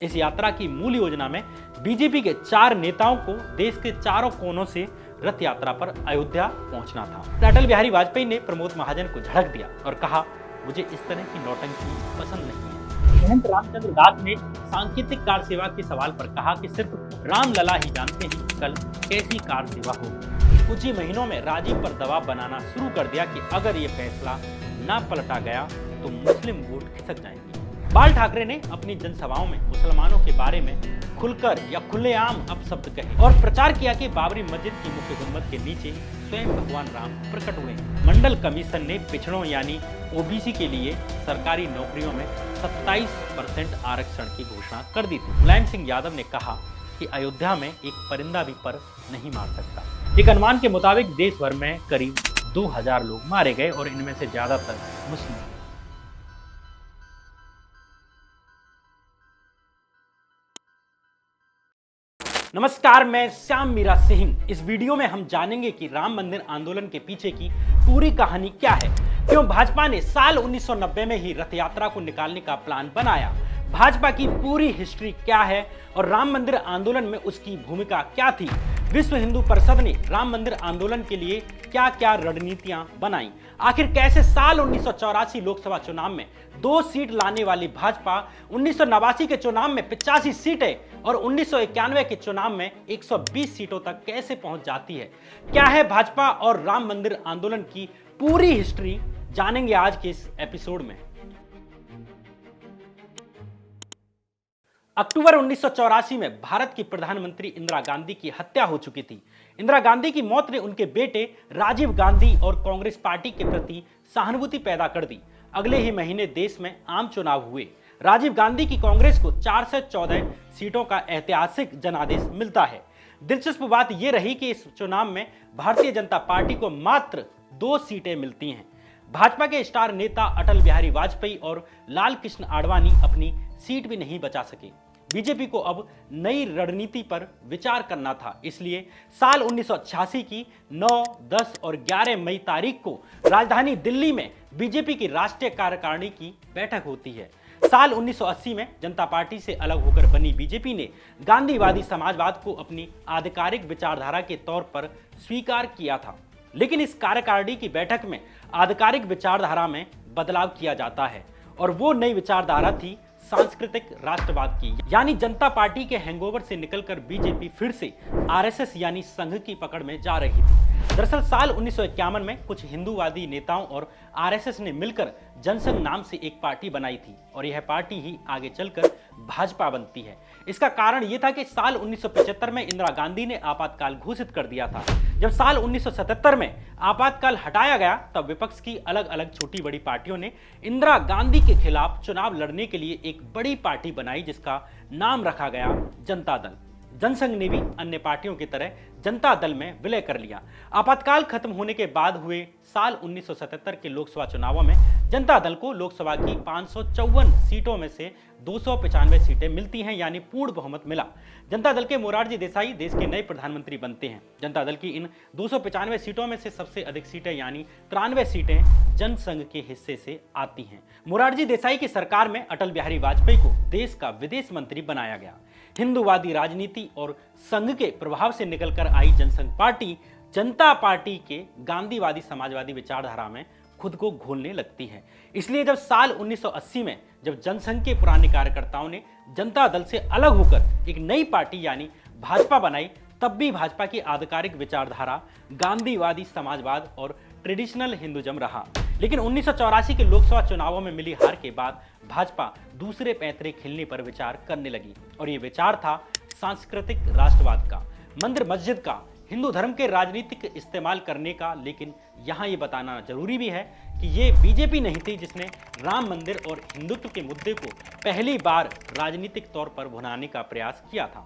इस यात्रा की मूल योजना में बीजेपी के 4 नेताओं को देश के चारों कोनों से रथ यात्रा पर अयोध्या पहुंचना था। अटल बिहारी वाजपेयी ने प्रमोद महाजन को झड़क दिया और कहा, मुझे इस तरह की नौटंकी पसंद नहीं है। महंत रामचंद्र दास ने सांकेतिक कार सेवा के सवाल पर कहा कि सिर्फ रामलला ही जानते हैं कि कल कैसी कार सेवा होगी। कुछ ही महीनों में राजीव पर दबाव बनाना शुरू कर दिया कि अगर ये फैसला न पलटा गया तो मुस्लिम वोट खिसक जाएंगे। बाल ठाकरे ने अपनी जनसभाओं में मुसलमानों के बारे में खुलकर या खुलेआम अपशब्द कहे और प्रचार किया कि बाबरी मस्जिद की मुख्य गुंबद के नीचे स्वयं भगवान राम प्रकट हुए। मंडल कमीशन ने पिछड़ों यानी ओबीसी के लिए सरकारी नौकरियों में 27% आरक्षण की घोषणा कर दी थी। मुलायम सिंह यादव ने कहा कि अयोध्या में एक परिंदा भी पर नहीं मार सकता। एक अनुमान के मुताबिक देश भर में करीब 2000 लोग मारे गए और इनमें से ज्यादातर मुस्लिम। नमस्कार, मैं श्याम मीरा सिंह। इस वीडियो में हम जानेंगे कि राम मंदिर आंदोलन के पीछे की पूरी कहानी क्या है, क्यों भाजपा ने साल 1990 में ही रथ यात्रा को निकालने का प्लान बनाया, भाजपा की पूरी हिस्ट्री क्या है और राम मंदिर आंदोलन में उसकी भूमिका क्या थी, विश्व हिंदू परिषद ने राम मंदिर आंदोलन के लिए क्या क्या रणनीतियां बनाई, आखिर कैसे साल 1984 लोकसभा चुनाव में 2 सीट लाने वाली भाजपा 1989 के चुनाव में 85 सीटें और 1991 के चुनाव में 120 सीटों तक कैसे पहुंच जाती है। क्या है भाजपा और राम मंदिर आंदोलन की पूरी हिस्ट्री, जानेंगे आज के इस एपिसोड में। अक्टूबर 1984 में भारत की प्रधानमंत्री इंदिरा गांधी की हत्या हो चुकी थी। इंदिरा गांधी की मौत ने उनके बेटे राजीव गांधी और कांग्रेस पार्टी के प्रति सहानुभूति पैदा कर दी। अगले ही महीने देश में आम चुनाव हुए। राजीव गांधी की कांग्रेस को 4 से 14 सीटों का ऐतिहासिक जनादेश मिलता है। दिलचस्प बात यह रही कि इस चुनाव में भारतीय जनता पार्टी को मात्र 2 सीटें मिलती हैं। भाजपा के स्टार नेता अटल बिहारी वाजपेयी और लाल कृष्ण आडवाणी अपनी सीट भी नहीं बचा सके। बीजेपी को अब नई रणनीति पर विचार करना था, इसलिए साल 1986 की 9, 10 और 11 मई तारीख को राजधानी दिल्ली में बीजेपी की राष्ट्रीय कार्यकारिणी की बैठक होती है। साल 1980 में जनता पार्टी से अलग होकर बनी बीजेपी ने गांधीवादी समाजवाद को अपनी आधिकारिक विचारधारा के तौर पर स्वीकार किया था, लेकिन इस कार्यकारिणी की बैठक में आधिकारिक विचारधारा में बदलाव किया जाता है और वो नई विचारधारा थी सांस्कृतिक राष्ट्रवाद की। यानी जनता पार्टी के हैंगओवर से निकलकर बीजेपी फिर से आरएसएस यानी संघ की पकड़ में जा रही थी। दरअसल साल 1951 में कुछ हिंदूवादी नेताओं और आरएसएस ने मिलकर जनसंघ नाम से एक पार्टी बनाई थी और यह पार्टी ही आगे चलकर भाजपा बनती है। इसका कारण यह था कि साल 1975 में इंदिरा गांधी ने आपातकाल घोषित कर दिया था। जब साल 1977 में आपातकाल हटाया गया तब विपक्ष की अलग अलग छोटी बड़ी पार्टियों ने इंदिरा गांधी के खिलाफ चुनाव लड़ने के लिए एक बड़ी पार्टी बनाई जिसका नाम रखा गया जनता दल। जनसंघ ने भी अन्य पार्टियों की तरह जनता दल में विलय कर लिया। आपातकाल खत्म होने के बाद हुए साल 1977 के लोकसभा चुनावों में जनता दल को लोकसभा की 554 सीटों में से 295 सीटें मिलती हैं, यानी पूर्ण बहुमत मिला। जनता दल के मोरारजी देसाई देश के नए प्रधानमंत्री बनते हैं। जनता दल की इन 295 सीटों में से सबसे अधिक सीटें यानी 93 सीटें जनसंघ के हिस्से से आती हैं। मोरारजी देसाई की सरकार में अटल बिहारी वाजपेयी को देश का विदेश मंत्री बनाया गया। हिंदूवादी राजनीति और संघ के प्रभाव से निकलकर आई जनसंघ पार्टी जनता पार्टी के गांधीवादी समाजवादी विचारधारा में खुद को घोलने लगती है। इसलिए जब साल 1980 में जब जनसंघ के पुराने कार्यकर्ताओं ने जनता दल से अलग होकर एक नई पार्टी यानी भाजपा बनाई, तब भी भाजपा की आधिकारिक विचारधारा गांधीवादी समाजवाद और ट्रेडिशनल हिंदुइज्म रहा। लेकिन 1984 के लोकसभा चुनावों में मिली हार के बाद भाजपा दूसरे पैंतरे खेलने पर विचार करने लगी और ये विचार था सांस्कृतिक राष्ट्रवाद का, मंदिर मस्जिद का, हिंदू धर्म के राजनीतिक इस्तेमाल करने का। लेकिन यहाँ ये बताना जरूरी भी है कि ये बीजेपी नहीं थी जिसने राम मंदिर और हिंदुत्व के मुद्दे को पहली बार राजनीतिक तौर पर भुनाने का प्रयास किया था,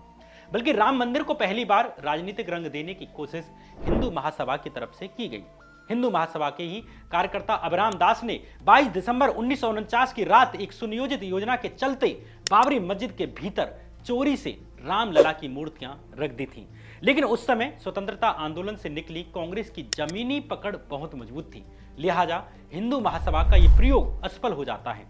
बल्कि राम मंदिर को पहली बार राजनीतिक रंग देने की कोशिश हिंदू महासभा की तरफ से की गई। हिंदू महासभा के ही कार्यकर्ता अभिराम दास ने 22 दिसंबर 1949 की रात एक सुनियोजित योजना के चलते बाबरी मस्जिद के भीतर चोरी से रामलला की मूर्तियां रख दी थीं। लेकिन उस समय स्वतंत्रता आंदोलन से निकली कांग्रेस की जमीनी पकड़ बहुत मजबूत थी, लिहाजा हिंदू महासभा का यह प्रयोग असफल हो जाता है।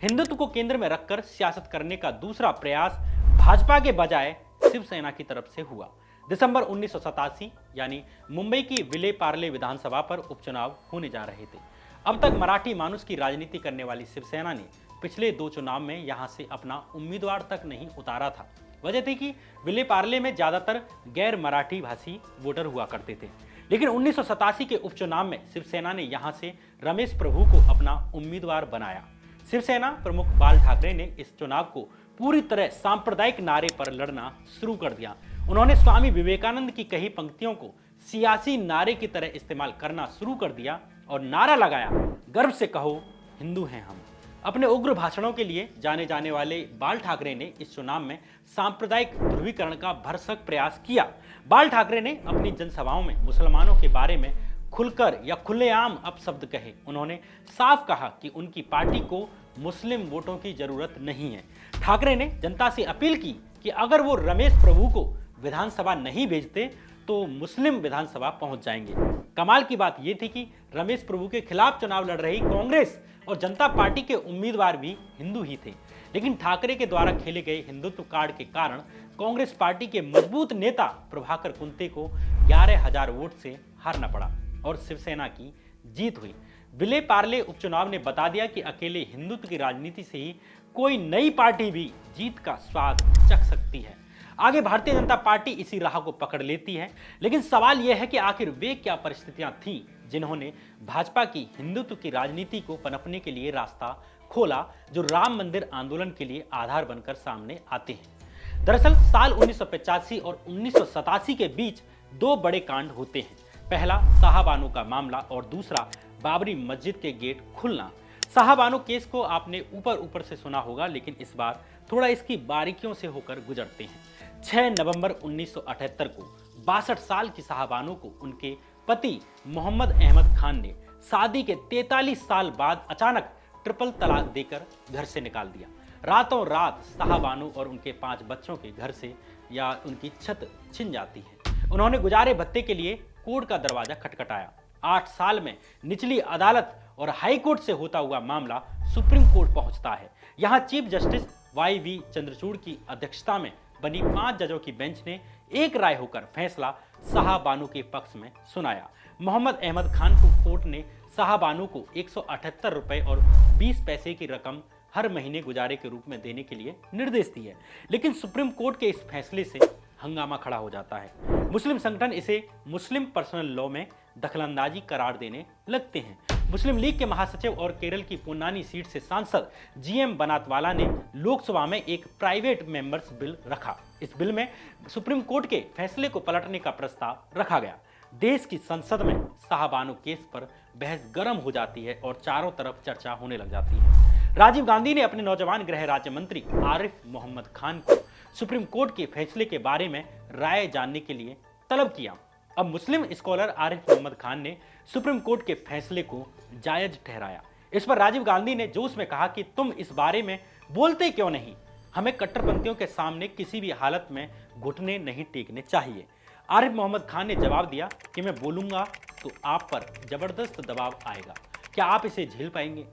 हिंदुत्व को केंद्र में रखकर सियासत करने का दूसरा प्रयास भाजपा के बजाय शिवसेना की तरफ से हुआ। दिसंबर 1987 यानी मुंबई की विले पार्ले विधानसभा पर उपचुनाव होने जा रहे थे। अब तक मराठी मानुस की राजनीति करने वाली शिवसेना ने पिछले 2 चुनाव में यहां से अपना उम्मीदवार तक नहीं उतारा था। वजह थी कि विले पार्ले में ज्यादातर गैर मराठी भाषी वोटर हुआ करते थे। लेकिन 1987 के उपचुनाव में शिवसेना ने यहां से रमेश प्रभु को अपना उम्मीदवार बनाया। शिवसेना प्रमुख बाल ठाकरे ने इस चुनाव को पूरी तरह सांप्रदायिक नारे पर लड़ना शुरू कर दिया। उन्होंने स्वामी विवेकानंद की कही पंक्तियों को सियासी नारे की तरह इस्तेमाल करना शुरू कर दिया और नारा लगाया, गर्व से कहो हिंदू हैं हम। अपने उग्र भाषणों के लिए जाने जाने वाले बाल ठाकरे ने इस चुनाव में सांप्रदायिक ध्रुवीकरण का भरसक प्रयास किया। बाल ठाकरे ने अपनी जनसभाओं में मुसलमानों के बारे में खुलकर या खुलेआम अपशब्द कहे। उन्होंने साफ कहा कि उनकी पार्टी को मुस्लिम वोटों की जरूरत नहीं है। ठाकरे ने जनता से अपील की कि अगर वो रमेश प्रभु को विधानसभा नहीं भेजते तो मुस्लिम विधानसभा पहुंच जाएंगे। कमाल की बात यह थी कि रमेश प्रभु के खिलाफ चुनाव लड़ रही कांग्रेस और जनता पार्टी के उम्मीदवार भी हिंदू ही थे। लेकिन ठाकरे के द्वारा खेले गए हिंदुत्व कार्ड के कारण कांग्रेस पार्टी के मजबूत नेता प्रभाकर कुंते को 11,000 वोट से हारना पड़ा और शिवसेना की जीत हुई। विले पार्ले उपचुनाव ने बता दिया कि अकेले हिंदुत्व की राजनीति से ही कोई नई पार्टी भी जीत का स्वाद चख सकती है। आगे भारतीय जनता पार्टी इसी राह को पकड़ लेती है। लेकिन सवाल यह है कि आखिर वे क्या परिस्थितियां थीं जिन्होंने भाजपा की हिंदुत्व की राजनीति को पनपने के लिए रास्ता खोला, जो राम मंदिर आंदोलन के लिए आधार बनकर सामने आते हैं। दरअसल साल 1985 और 1987 के बीच 2 बड़े कांड होते हैं। पहला शाहबानो का मामला और दूसरा बाबरी मस्जिद के गेट खुलना। शाहबानो केस को आपने ऊपर से सुना होगा, लेकिन इस बार थोड़ा इसकी बारीकियों से होकर गुजरते हैं। 6 नवंबर 1978 को 62 साल की शाहबानो को उनके पति मोहम्मद अहमद खान ने शादी के 43 साल बाद अचानक ट्रिपल तलाक देकर घर से निकाल दिया। रातों रात शाहबानो और उनके 5 बच्चों के घर से या उनकी छत छिन जाती है। उन्होंने गुजारे भत्ते के लिए कोर्ट का दरवाजा खटखटाया। 8 साल में निचली अदालत और हाई कोर्ट से होता हुआ मामला सुप्रीम कोर्ट पहुंचता है। यहां चीफ जस्टिस YV चंद्रचूड़ की अध्यक्षता में बनी 5 जजों की बेंच ने एक राय होकर फैसला शाहबानो के पक्ष में सुनाया। मोहम्मद अहमद खान को कोर्ट ने शाहबानो को 178 रुपए और 20 पैसे की रकम हर महीने गुजारे के रूप में देने के लिए निर्देश दिए। लेकिन सुप्रीम कोर्ट के इस फैसले से हंगामा खड़ा हो जाता है। मुस्लिम संगठन इसे मुस्लिम पर्सनल लॉ में दखलंदाजी करार देने लगते हैं। मुस्लिम लीग के महासचिव और केरल की पोन्नानी सीट से सांसद GM बनातवाला ने लोकसभा में एक प्राइवेट मेंबर्स बिल रखा। इस बिल में सुप्रीम कोर्ट के फैसले को पलटने का प्रस्ताव रखा गया। देश की संसद में शाहबानो केस पर बहस गर्म हो जाती है और चारों तरफ चर्चा होने लग जाती है। राजीव गांधी ने अपने नौजवान गृह राज्य मंत्री आरिफ मोहम्मद खान को सुप्रीम कोर्ट के फैसले के बारे में राय जानने के लिए तलब किया। अब मुस्लिम स्कॉलर आरिफ मोहम्मद खान ने सुप्रीम कोर्ट के फैसले को जायज ठहराया। इस पर राजीव गांधी ने जोश में कहा कि तुम इस बारे में बोलते क्यों नहीं? हमें कट्टरपंथियों के सामने किसी भी हालत में घुटने नहीं टेकने चाहिए। आरिफ मोहम्मद खान ने जवाब दिया कि मैं बोलूंगा तो आप पर जबरदस्त दबाव आएगा, क्या आप इसे झेल पाएंगे?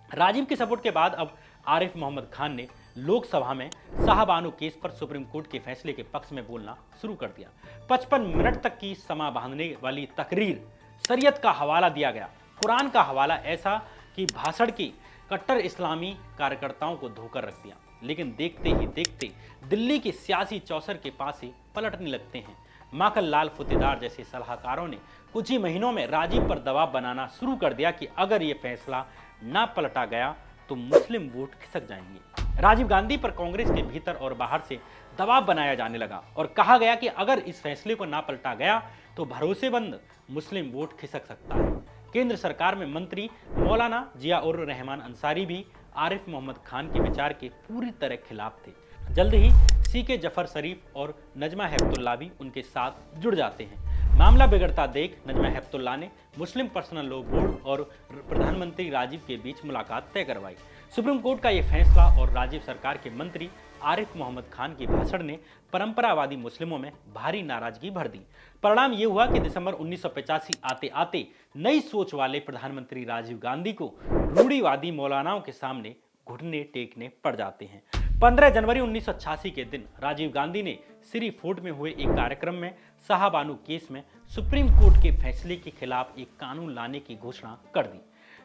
राजीव के सपोर्ट के बाद अब आरिफ मोहम्मद खान ने लोकसभा में शाहबानो केस पर सुप्रीम कोर्ट के फैसले के पक्ष में बोलना शुरू कर दिया। 55 मिनट तक की समा बांधने वाली तकरीर, शरीयत का हवाला दिया गया, कुरान का हवाला, ऐसा कि भाषण की कट्टर इस्लामी कार्यकर्ताओं को धोकर रख दिया। लेकिन देखते ही देखते दिल्ली की सियासी चौसर के पास ही पलटने लगते हैं। माखन लाल फुतेदार जैसे सलाहकारों ने कुछ ही महीनों में राजीव पर दबाव बनाना शुरू कर दिया कि अगर ये फैसला ना पलटा गया तो मुस्लिम वोट खिसक जाएंगे। राजीव गांधी पर कांग्रेस के भीतर और बाहर से दबाव बनाया जाने लगा और कहा गया कि अगर इस फैसले को ना पलटा गया तो भरोसेमंद मुस्लिम वोट खिसक सकता है। केंद्र सरकार में मंत्री मौलाना जिया-उर रहमान अंसारी भी आरिफ मोहम्मद खान के विचार के पूरी तरह खिलाफ थे। जल्द ही CK जफर शरीफ और नजमा हेपतुल्ला भी उनके साथ जुड़ जाते हैं। मामला बिगड़ता देख नजमा हेपतुल्ला ने मुस्लिम पर्सनल लॉ बोर्ड और प्रधानमंत्री राजीव के बीच मुलाकात तय करवाई। सुप्रीम कोर्ट का यह फैसला और राजीव सरकार के मंत्री आरिफ मोहम्मद खान के भाषण ने परंपरावादी मुस्लिमों में भारी नाराजगी भर दी। परिणाम ये हुआ कि दिसंबर 1985 आते आते नई सोच वाले प्रधानमंत्री राजीव गांधी को रूढ़िवादी मौलानाओं के सामने घुटने टेकने पड़ जाते हैं। 15 जनवरी 1986 के दिन राजीव गांधी ने सिरी फोर्ट में हुए एक कार्यक्रम में शाहबानो केस में सुप्रीम कोर्ट के फैसले के खिलाफ एक कानून लाने की घोषणा कर दी।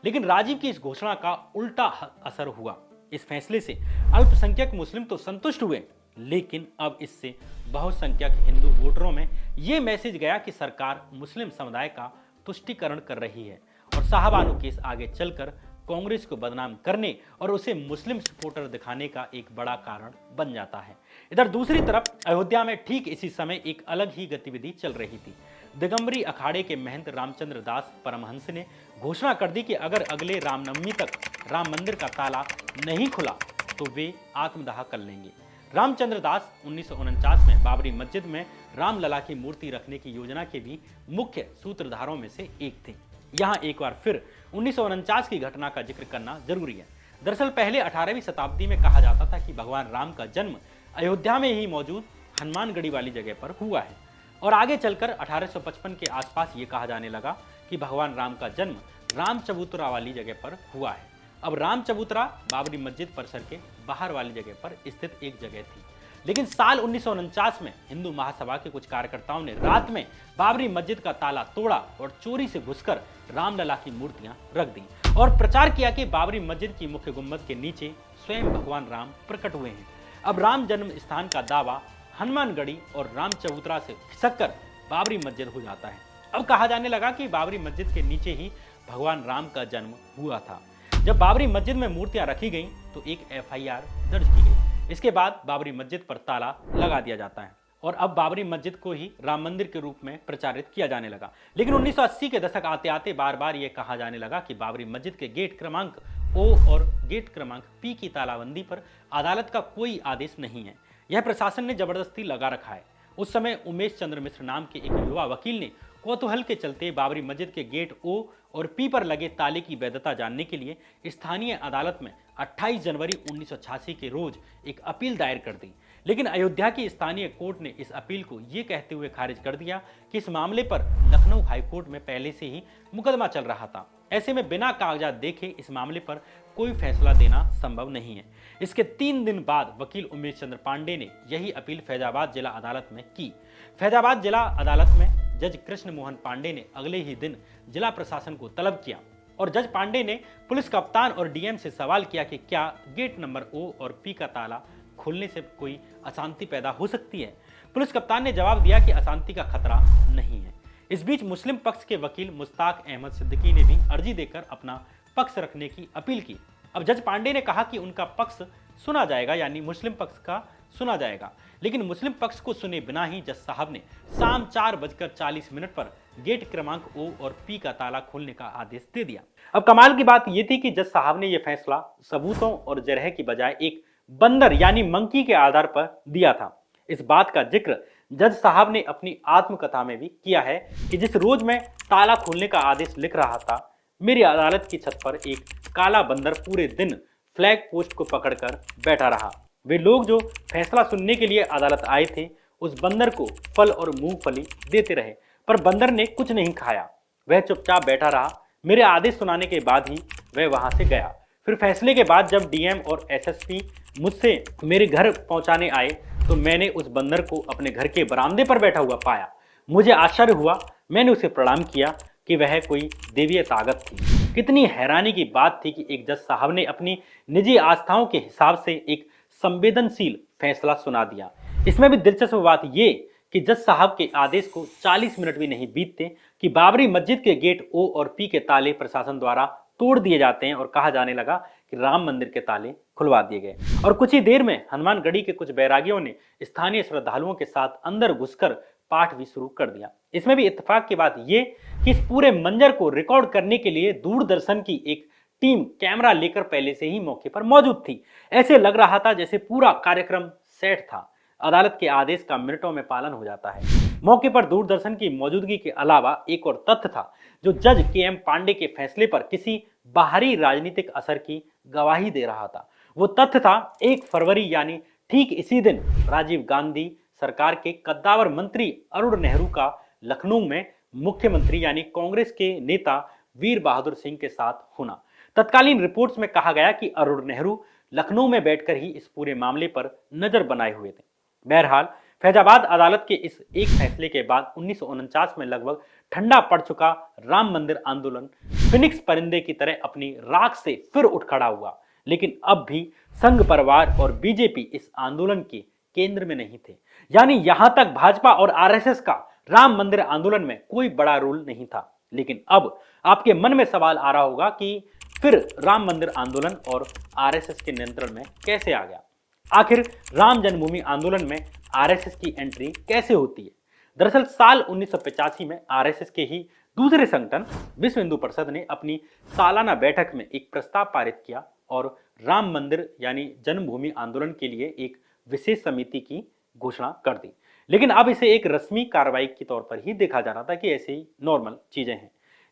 लेकिन राजीव की इस घोषणा का उल्टा असर हुआ। इस फैसले से अल्पसंख्यक मुस्लिम तो संतुष्ट हुए, लेकिन अब इससे बहुसंख्यक हिंदू वोटरों में यह मैसेज गया कि सरकार मुस्लिम समुदाय का तुष्टीकरण कर रही है और शाहबानो केस आगे चलकर कांग्रेस को बदनाम करने और उसे मुस्लिम सपोर्टर दिखाने का एक बड़ा कारण बन जाता है। इधर दूसरी तरफ अयोध्या में ठीक इसी समय एक अलग ही गतिविधि चल रही थी। दिगंबरी अखाड़े के महंत रामचंद्र दास परमहंस ने घोषणा कर दी कि अगर अगले रामनवमी तक राम मंदिर का ताला नहीं खुला तो वे आत्मदाह कर लेंगे। रामचंद्र दास 1949 में बाबरी मस्जिद में रामलला की मूर्ति रखने की योजना के भी मुख्य सूत्रधारों में से एक थे। यहाँ एक बार फिर 1949 की घटना का जिक्र करना जरूरी है। दरअसल पहले 18वीं शताब्दी में कहा जाता था कि भगवान राम का जन्म अयोध्या में ही मौजूद हनुमानगढ़ी वाली जगह पर हुआ है और आगे चलकर 1855 के आसपास ये कहा जाने लगा कि भगवान राम का जन्म राम चबूतरा वाली जगह पर हुआ है। अब राम चबूतरा बाबरी मस्जिद परिसर के बाहर वाली जगह पर स्थित एक जगह थी। लेकिन साल 1949 में हिंदू महासभा के कुछ कार्यकर्ताओं ने रात में बाबरी मस्जिद का ताला तोड़ा और चोरी से घुसकर रामलला की मूर्तियां रख दी और प्रचार किया कि बाबरी मस्जिद की मुख्य गुंबद के नीचे स्वयं भगवान राम प्रकट हुए हैं। अब राम जन्म स्थान का दावा हनुमानगढ़ी और राम चबूतरा से खिसककर बाबरी मस्जिद हो जाता है। अब कहा जाने लगा कि बाबरी मस्जिद के नीचे ही भगवान राम का जन्म हुआ था। जब बाबरी मस्जिद में मूर्तियां रखी गईं तो एक एफआईआर दर्ज की गई। इसके बाद बाबरी मस्जिद पर ताला लगा दिया जाता है और अब बाबरी मस्जिद को ही राम मंदिर के रूप में प्रचारित किया जाने लगा। लेकिन 1980 के दशक आते आते बार बार यह कहा जाने लगा कि बाबरी मस्जिद के गेट क्रमांक ओ और गेट क्रमांक पी की तालाबंदी पर अदालत का कोई आदेश नहीं है, यह प्रशासन ने जबरदस्ती लगा रखा है। उस समय उमेश चंद्र मिश्र नाम के एक युवा वकील ने कौतूहल के चलते बाबरी मस्जिद के गेट ओ और पी पर लगे ताले की वैधता जानने के लिए स्थानीय अदालत में 28 जनवरी 1986 के रोज एक अपील दायर कर दी। लेकिन अयोध्या की स्थानीय कोर्ट ने इस अपील को ये कहते हुए खारिज कर दिया कि इस मामले पर लखनऊ हाईकोर्ट में पहले से ही मुकदमा चल रहा था। ऐसे में बिना कागजात देखे इस मामले पर कोई फैसला देना संभव नहीं है। इसके 3 दिन बाद वकील उमेश चंद्र पांडे ने यही अपील फैजाबाद जिला अदालत में की। फैजाबाद जिला अदालत में जज कृष्ण मोहन पांडे ने अगले ही दिन जिला प्रशासन को तलब किया और जज पांडे ने पुलिस कप्तान और डीएम से सवाल किया कि क्या गेट नंबर ओ और पी का ताला खोलने से कोई अशांति पैदा हो सकती है। पुलिस कप्तान ने जवाब दिया कि अशांति का खतरा नहीं है। इस बीच मुस्लिम पक्ष के वकील मुश्ताक अहमद सिद्दीकी ने भी अर्जी देकर अपना पक्ष रखने की अपील की। अब जज पांडे ने कहा कि उनका पक्ष सुना जाएगा, यानी मुस्लिम पक्ष का सुना जाएगा। लेकिन मुस्लिम पक्ष को सुने बिना ही जज साहब ने शाम 4:40 पर गेट क्रमांक ओ और पी का ताला खोलने का आदेश दे दिया। अब कमाल की बात यह थी कि जज साहब ने यह फैसला सबूतों और जरह की बजाय एक बंदर यानी मंकी के आधार पर दिया था। इस बात का जिक्र जज साहब ने अपनी आत्मकथा में भी किया है कि जिस रोज मैं ताला खोलने का आदेश लिख रहा था, मेरी अदालत की छत पर एक काला बंदर पूरे दिन फ्लैग पोस्ट को पकड़कर बैठा रहा। वे लोग जो फैसला सुनने के लिए अदालत आए थे उस बंदर को फल और मूंगफली देते रहे, पर बंदर ने कुछ नहीं खाया। वह चुपचाप बैठा रहा। मेरे आदेश सुनाने के बाद ही वह वहां से गया। फिर फैसले के बाद जब डीएम और एसएसपी मुझसे मेरे घर पहुंचाने आए तो मैंने उस बंदर को अपने घर के बरामदे पर बैठा हुआ पाया। मुझे आश्चर्य हुआ। मैंने उसे प्रणाम किया कि वह कोई देवीय ताकत थी। कितनी हैरानी की बात थी कि एक जज साहब ने अपनी निजी आस्थाओं के हिसाब से एक संवेदनशील फैसला सुना दिया। इसमें भी दिलचस्प बात यह कि जज साहब के आदेश को 40 मिनट भी नहीं बीतते कि बाबरी मस्जिद के गेट ओ और पी के ताले प्रशासन द्वारा तोड़ दिए जाते हैं और कहा जाने लगा कि राम मंदिर के ताले खुलवा दिए गए। और कुछ ही देर में हनुमानगढ़ी के कुछ बैरागियों ने स्थानीय श्रद्धालुओं के साथ अंदर घुसकर पाठ भी शुरू कर दिया। इसमें भी इत्तेफाक की बात यह कि इस पूरे मंजर को रिकॉर्ड करने के लिए दूरदर्शन की एक टीम कैमरा लेकर पहले से ही मौके पर मौजूद थी। ऐसे लग रहा था जैसे पूरा कार्यक्रम सेट था। अदालत के आदेश का मिनटों में पालन हो जाता है। मौके पर दूरदर्शन की मौजूदगी के अलावा एक और तथ्य था जो जज के.एम. पांडे के फैसले पर किसी बाहरी राजनीतिक असर की गवाही दे रहा था। वो तथ्य था 1 फरवरी यानी ठीक इसी दिन राजीव गांधी सरकार के कद्दावर मंत्री अरुण नेहरू का लखनऊ में मुख्यमंत्री यानी कांग्रेस के नेता वीर बहादुर सिंह के साथ होना। तत्कालीन रिपोर्ट्स में कहा गया कि अरुण नेहरू लखनऊ में बैठकर ही इस पूरे मामले पर नजर बनाए हुए थे। बहरहाल फैजाबाद अदालत के इस एक फैसले के बाद 1949 में लगभग ठंडा पड़ चुका राम मंदिर आंदोलन फिनिक्स परिंदे की तरह अपनी राख से फिर उठ खड़ा हुआ। लेकिन अब भी संघ परिवार और बीजेपी इस आंदोलन के केंद्र में नहीं थे। यानी यहां तक भाजपा और आरएसएस का राम मंदिर आंदोलन में कोई बड़ा रोल नहीं था। लेकिन अब आपके मन में सवाल आ रहा होगा कि फिर राम मंदिर आंदोलन और आरएसएस के नियंत्रण में कैसे आ गया? आखिर राम जन्मभूमि आंदोलन में आरएसएस की एंट्री कैसे होती है? दरअसल साल 1985 में आरएसएस के ही दूसरे संगठन विश्व हिंदू परिषद ने अपनी सालाना बैठक में एक प्रस्ताव पारित किया और राम मंदिर यानी जन्मभूमि आंदोलन के लिए एक विशेष समिति की घोषणा कर दी। लेकिन अब इसे एक रस्मी कार्रवाई के तौर पर ही देखा जा रहा था कि ऐसे ही नॉर्मल चीजें हैं,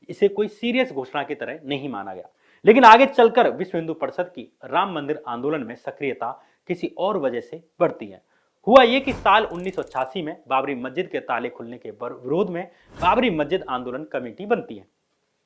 इसे कोई सीरियस घोषणा की तरह नहीं माना गया। लेकिन आगे चलकर विश्व हिंदू परिषद की राम मंदिर आंदोलन में सक्रियता किसी और वजह से बढ़ती है। हुआ यह कि साल 1986 में बाबरी मस्जिद के ताले खुलने के विरोध में बाबरी मस्जिद आंदोलन कमेटी बनती है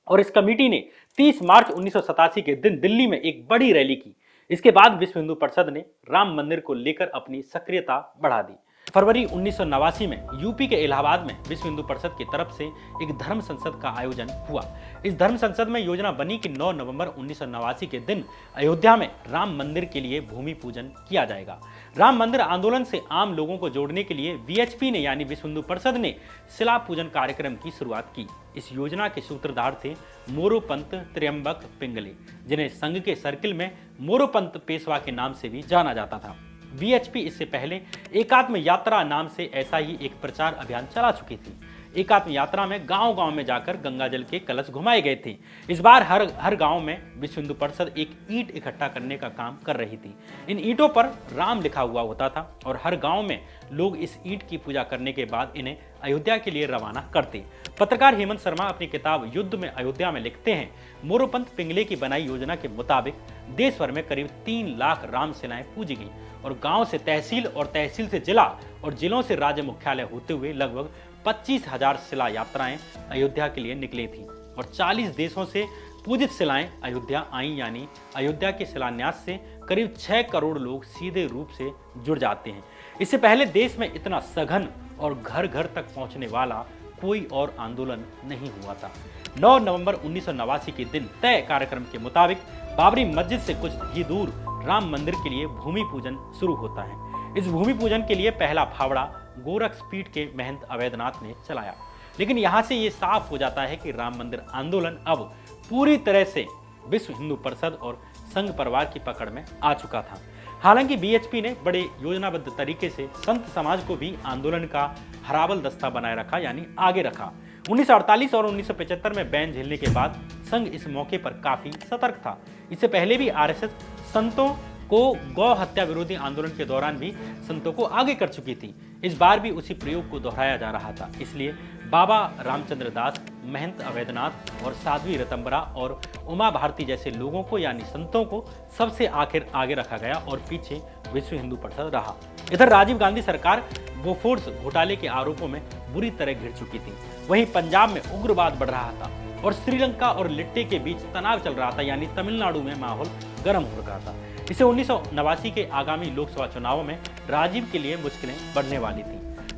और इस कमेटी ने 30 मार्च 1987 के दिन दिल्ली में एक बड़ी रैली की। इसके बाद विश्व हिंदू परिषद ने राम मंदिर को लेकर अपनी सक्रियता बढ़ा दी। फरवरी 1989 में यूपी के इलाहाबाद में विश्व हिंदू परिषद की तरफ से एक धर्म संसद का आयोजन हुआ। इस धर्म संसद में योजना बनी कि 9 नवंबर 1989 के दिन अयोध्या में राम मंदिर के लिए भूमि पूजन किया जाएगा। राम मंदिर आंदोलन से आम लोगों को जोड़ने के लिए वीएचपी ने यानी विश्व हिंदू परिषद ने शिला पूजन कार्यक्रम की शुरुआत की। इस योजना के सूत्रधार थे मोरोपंत त्र्यंबक पिंगले, जिन्हें संघ के सर्किल में मोरोपंत पेशवा के नाम से भी जाना जाता था। वीएचपी इससे पहले एकात्म यात्रा नाम से ऐसा ही एक प्रचार अभियान चला चुकी थी। एकात्म यात्रा में गांव-गांव में जाकर गंगा जल के कलश घुमाए गए थे। इस बार हर गांव में विश्व हिंदू परिषद एक ईंट इकट्ठा करने का काम कर रही थी। इन ईंटों पर राम लिखा हुआ होता था और हर गांव में लोग इस ईंट की पूजा करने के बाद इन्हें अयोध्या के लिए रवाना करते। पत्रकार हेमंत शर्मा अपनी किताब युद्ध में अयोध्या में लिखते हैं, मोरोपंत पिंगले की बनाई योजना के मुताबिक देश भर में करीब 3 लाख राम शिलाएं पूजी गई और गांव से तहसील और तहसील से जिला और जिलों से राज्य मुख्यालय होते हुए लगभग 25,000 शिला यात्राएं अयोध्या के लिए निकली थी और 40 देशों से पूजित शिलाएं अयोध्या आईं। यानी अयोध्या के शिलान्यास से करीब 6 करोड़ लोग सीधे रूप से जुड़ जाते हैं। इससे पहले देश में इतना सघन और घर घर तक पहुंचने वाला कोई और आंदोलन नहीं हुआ था। 9 नवंबर 1989 के दिन तय कार्यक्रम के मुताबिक बाबरी मस्जिद से कुछ ही दूर राम मंदिर के लिए भूमि पूजन शुरू होता है। इस भूमि पूजन के लिए पहला फावड़ा गोरखपीठ के महंत अवैधनाथ ने चलाया। लेकिन यहां से ये साफ हो जाता है कि राम मंदिर आंदोलन अब पूरी तरह से विश्व हिंदू परिषद और संघ परिवार की पकड़ में आ चुका था। हालांकि बीएचपी ने बड़े योजनाबद्ध तरीके से संत समाज को भी आंदोलन का हराबल दस्ता बनाए रखा, यानी आगे रखा। 1948 और 1975 में बैन झेलने के बाद संघ इस मौके पर काफी सतर्क था। इससे पहले भी आरएसएस संतों को गौ हत्या विरोधी आंदोलन के दौरान भी संतों को आगे कर चुकी थी। इस बार भी उसी प्रयोग को दोहराया जा रहा था। इसलिए बाबा रामचंद्र दास, महंत अवैधनाथ और साध्वी रतंबरा और उमा भारती जैसे लोगों को यानी संतों को सबसे आखिर आगे रखा गया और पीछे विश्व हिंदू परिषद रहा। इधर राजीव गांधी सरकार बोफोर्स घोटाले के आरोपों में बुरी तरह घिर चुकी थी। वहीं पंजाब में उग्रवाद बढ़ रहा था और श्रीलंका और लिट्टे के बीच तनाव चल रहा था, यानी तमिलनाडु में माहौल गर्म हो रहा था। इसे 1989 के आगामी लोकसभा चुनावों में राजीव के लिए मुश्किलें बढ़ने वाली थी।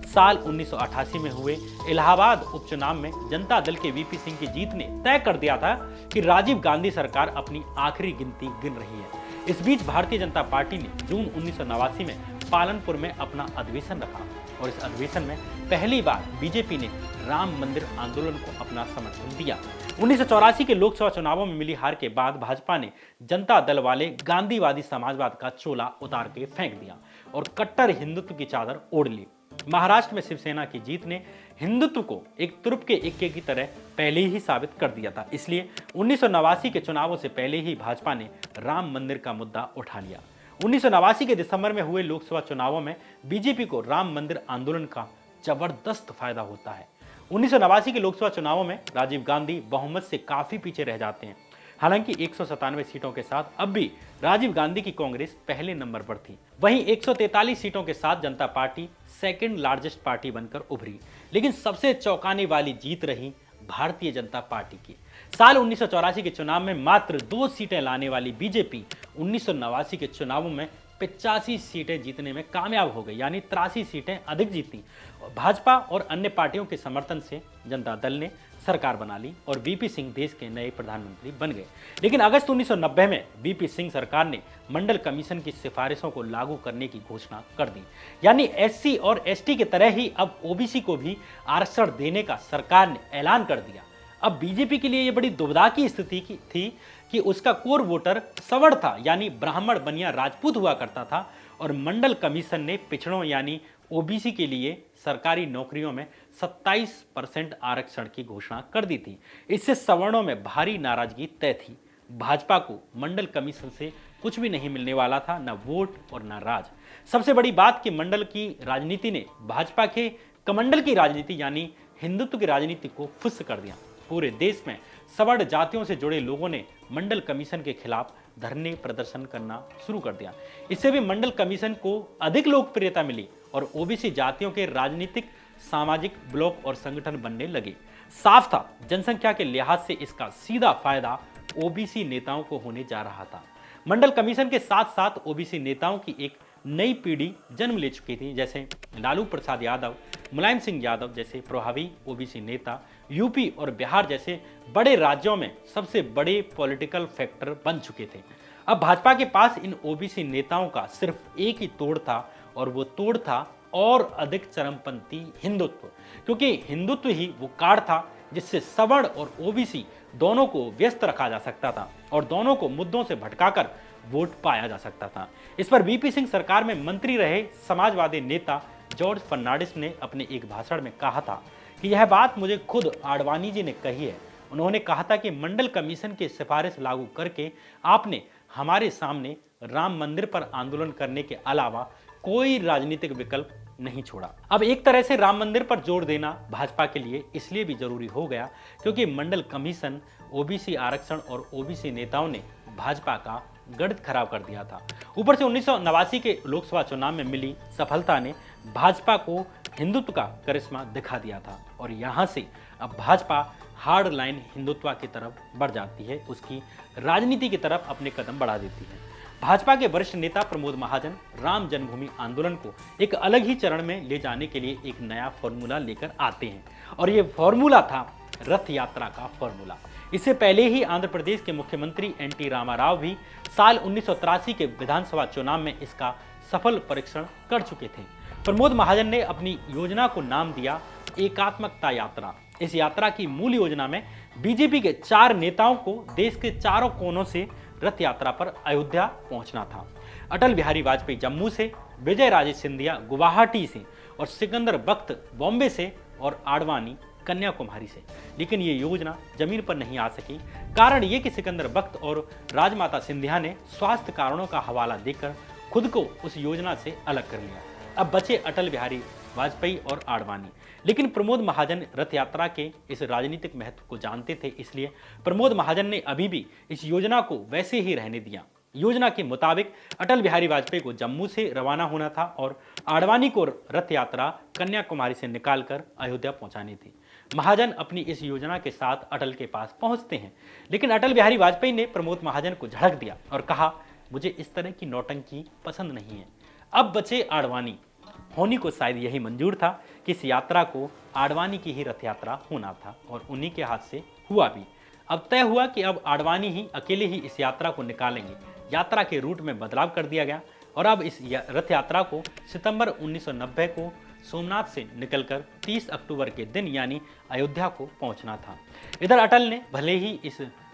साल 1988 में हुए इलाहाबाद उपचुनाव में जनता दल के वीपी सिंह की जीत ने तय कर दिया था कि राजीव गांधी सरकार अपनी आखिरी गिनती गिन रही है। इस बीच भारतीय जनता पार्टी ने जून 1989 में पालनपुर में अपना अधिवेशन रखा और इस अधिवेशन में पहली बार बीजेपी ने राम मंदिर आंदोलन को अपना समर्थन दिया। 1984 के लोकसभा चुनावों में मिली हार के बाद भाजपा ने जनता दल वाले गांधीवादी समाजवाद का चोला उतार के फेंक दिया और कट्टर हिंदुत्व की चादर ओढ़ ली। महाराष्ट्र में शिवसेना की जीत ने हिंदुत्व को एक तुरुप के इक्के की तरह पहले ही साबित कर दिया था। इसलिए 1989 के चुनावों से पहले ही भाजपा ने राम मंदिर का मुद्दा उठा लिया। 1989 के दिसंबर में हुए लोकसभा चुनावों में बीजेपी को राम मंदिर आंदोलन का जबरदस्त फायदा होता है। 1989 के लोकसभा चुनावों में राजीव गांधी बहुमत से काफी पीछे रह जाते हैं। हालांकि 197 सीटों के साथ अब भी राजीव गांधी की कांग्रेस पहले नंबर पर थी। वहीं 143 सीटों के साथ जनता पार्टी सेकंड लार्जेस्ट पार्टी बनकर उभरी। लेकिन सबसे चौंकाने वाली जीत रही भारतीय जनता पार्टी की। साल 1984 के चुनाव में मात्र 2 सीटें लाने वाली बीजेपी 1989 के चुनावों में 85 सीटें जीतने में कामयाब हो गई, यानी 83 सीटें अधिक जीती। भाजपा और अन्य पार्टियों के समर्थन से जनता दल ने सरकार बना ली और वीपी सिंह देश के नए प्रधानमंत्री बन गए। लेकिन अगस्त 1990 में वीपी सिंह सरकार ने मंडल कमीशन की सिफारिशों को लागू करने की घोषणा कर दी, यानी एससी और एसटी की तरह ही अब ओबीसी को भी आरक्षण देने का सरकार ने ऐलान कर दिया। अब बीजेपी के लिए यह बड़ी दुविधा की स्थिति थी कि उसका कोर वोटर सवर्ण था, यानी ब्राह्मण बनिया राजपूत हुआ करता था, और मंडल कमीशन ने पिछड़ों यानी ओबीसी के लिए सरकारी नौकरियों में 27% आरक्षण की घोषणा कर दी थी। इससे सवर्णों में भारी नाराजगी तय थी। भाजपा को मंडल कमीशन से कुछ भी नहीं मिलने वाला था, न वोट और न राज। सबसे बड़ी बात कि मंडल की राजनीति ने भाजपा के कमंडल की राजनीति यानी हिंदुत्व की राजनीति को फुस कर दिया। पूरे देश में सवर्ण जातियों से जुड़े लोगों ने मंडल कमीशन के खिलाफ धरने प्रदर्शन करना शुरू कर दिया। इससे भी मंडल कमीशन को अधिक लोकप्रियता मिली और ओबीसी जातियों के राजनीतिक सामाजिक ब्लॉक और संगठन बनने लगे। साफ था जनसंख्या के लिहाज से इसका सीधा फायदा ओबीसी नेताओं को होने जा रहा था। मंडल कमीशन के साथ साथ ओबीसी नेताओं की एक नई पीढ़ी जन्म ले चुकी थी, जैसे लालू प्रसाद यादव, मुलायम सिंह यादव जैसे प्रभावी ओबीसी नेता यूपी और बिहार जैसे बड़े राज्यों में सबसे बड़े पॉलिटिकल फैक्टर बन चुके थे। अब भाजपा के पास इन ओबीसी नेताओं का सिर्फ एक ही तोड़ था, और वो तोड़ था और अधिक चरमपंथी हिंदुत्व, क्योंकि हिंदुत्व ही वो कार्ड था जिससे सवर्ण और ओबीसी दोनों को व्यस्त रखा जा सकता था और दोनों को मुद्दों से भटकाकर वोट पाया जा सकता था। इस पर वीपी सिंह सरकार में मंत्री रहे समाजवादी नेता जॉर्ज फर्नांडिस ने अपने एक भाषण में कहा था कि यह बात मुझे खुद आडवाणी जी ने कही है। उन्होंने कहा था कि मंडल कमीशन की सिफारिश लागू करके आपने हमारे सामने राम मंदिर पर आंदोलन करने के अलावा कोई राजनीतिक विकल्प नहीं छोड़ा। अब एक तरह से राम मंदिर पर जोर देना भाजपा के लिए इसलिए भी जरूरी हो गया क्योंकि मंडल कमीशन, ओबीसी आरक्षण और ओबीसी नेताओं ने भाजपा का गणित खराब कर दिया था। ऊपर से 1989 के लोकसभा चुनाव में मिली सफलता ने भाजपा को हिंदुत्व का करिश्मा दिखा दिया था और यहां से अब भाजपा हार्ड लाइन हिंदुत्व की तरफ बढ़ जाती है, उसकी राजनीति की तरफ अपने कदम बढ़ा देती है। भाजपा के वरिष्ठ नेता प्रमोद महाजन राम जन्मभूमि आंदोलन को एक अलग ही चरण में ले जाने के लिए एक नया फॉर्मूला लेकर आते हैं और ये फॉर्मूला था रथ यात्रा का फॉर्मूला। इससे पहले ही आंध्र प्रदेश के मुख्यमंत्री एनटी रामाराव भी साल 1983 के विधानसभा चुनाव में इसका सफल परीक्षण कर चुके थे। प्रमोद महाजन ने अपनी योजना को नाम दिया एकात्मकता यात्रा। इस यात्रा की मूल योजना में बीजेपी के 4 नेताओं को देश के चारों कोनों से रथ यात्रा पर अयोध्या पहुंचना था। अटल बिहारी वाजपेयी जम्मू से, विजय राजे सिंधिया गुवाहाटी से और सिकंदर बख्त बॉम्बे से और आडवाणी कन्याकुमारी से। लेकिन ये योजना जमीन पर नहीं आ सकी। कारण ये कि सिकंदर बख्त और राजमाता सिंधिया ने स्वास्थ्य कारणों का हवाला देकर खुद को उस योजना से अलग कर लिया। अब बचे अटल बिहारी वाजपेयी और आडवाणी। लेकिन प्रमोद महाजन रथ यात्रा के इस राजनीतिक महत्व को जानते थे, इसलिए प्रमोद महाजन ने अभी भी इस योजना को वैसे ही रहने दिया। योजना के मुताबिक अटल बिहारी वाजपेयी को जम्मू से रवाना होना था और आडवाणी को रथ यात्रा कन्याकुमारी से निकालकर अयोध्या पहुंचानी थी। महाजन अपनी इस योजना के साथ अटल के पास पहुंचते हैं, लेकिन अटल बिहारी वाजपेयी ने प्रमोद महाजन को झड़क दिया और कहा, मुझे इस तरह की नौटंकी पसंद नहीं है। अब बचे आडवाणी। होनी को शायद यही मंजूर था कि इस यात्रा को आडवाणी की ही रथ यात्रा होना था और उन्हीं के हाथ से हुआ भी। अब तय हुआ कि अब आडवाणी ही अकेले ही इस यात्रा को निकालेंगे। यात्रा के रूट में बदलाव कर दिया गया और अब इस रथ यात्रा को सितंबर 1990 को सोमनाथ से निकलकर 30 अक्टूबर के दिन यानी अयोध्या को पहुंचना था। इधर अटल ने भले ही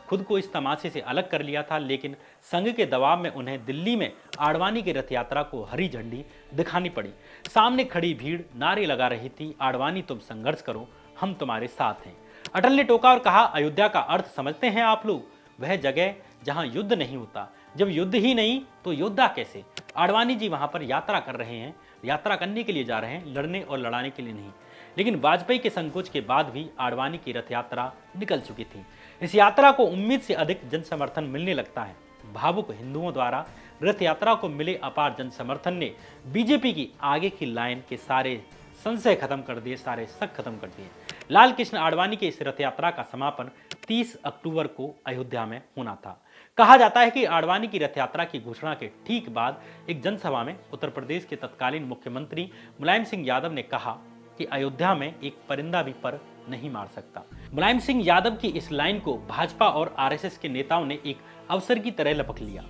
खुद को इस तमाशे से अलग कर लिया था, लेकिन संघ के दबाव में उन्हें दिल्ली में आडवाणी की रथ यात्रा को हरी झंडी दिखानी पड़ी। सामने खड़ी भीड़ नारे लगा रही थी, आडवाणी तुम संघर्ष करो, हम तुम्हारे साथ हैं। अटल ने टोका और कहा, अयोध्या का अर्थ समझते हैं आप लोग? वह जगह जहां युद्ध नहीं होता। जब युद्ध ही नहीं तो योद्धा कैसे? आडवाणी जी वहां पर यात्रा कर रहे हैं, यात्रा करने के लिए जा रहे हैं, लड़ने और लड़ाने के लिए नहीं। लेकिन वाजपेयी के संकोच के बाद भी आडवाणी की रथ यात्रा निकल चुकी थी। इस यात्रा को उम्मीद से अधिक जन समर्थन मिलने लगता है। भावुक हिंदुओं द्वारा रथ यात्रा को मिले अपार जन समर्थन ने बीजेपी की आगे की लाइन के सारे संशय खत्म कर दिए, सारे शक खत्म कर दिए। लाल कृष्ण आडवाणी की इस रथ यात्रा का समापन 30 अक्टूबर को अयोध्या में होना था। कहा जाता है कि आडवाणी की रथ यात्रा की घोषणा के ठीक बाद एक जनसभा में उत्तर प्रदेश के तत्कालीन मुख्यमंत्री मुलायम सिंह यादव ने कहा कि अयोध्या में एक परिंदा भी पर नहीं मार सकता। मुलायम सिंह यादव की इस लाइन को भाजपा और आरएसएस के नेताओं ने एक अवसर की तरह लपक लिया।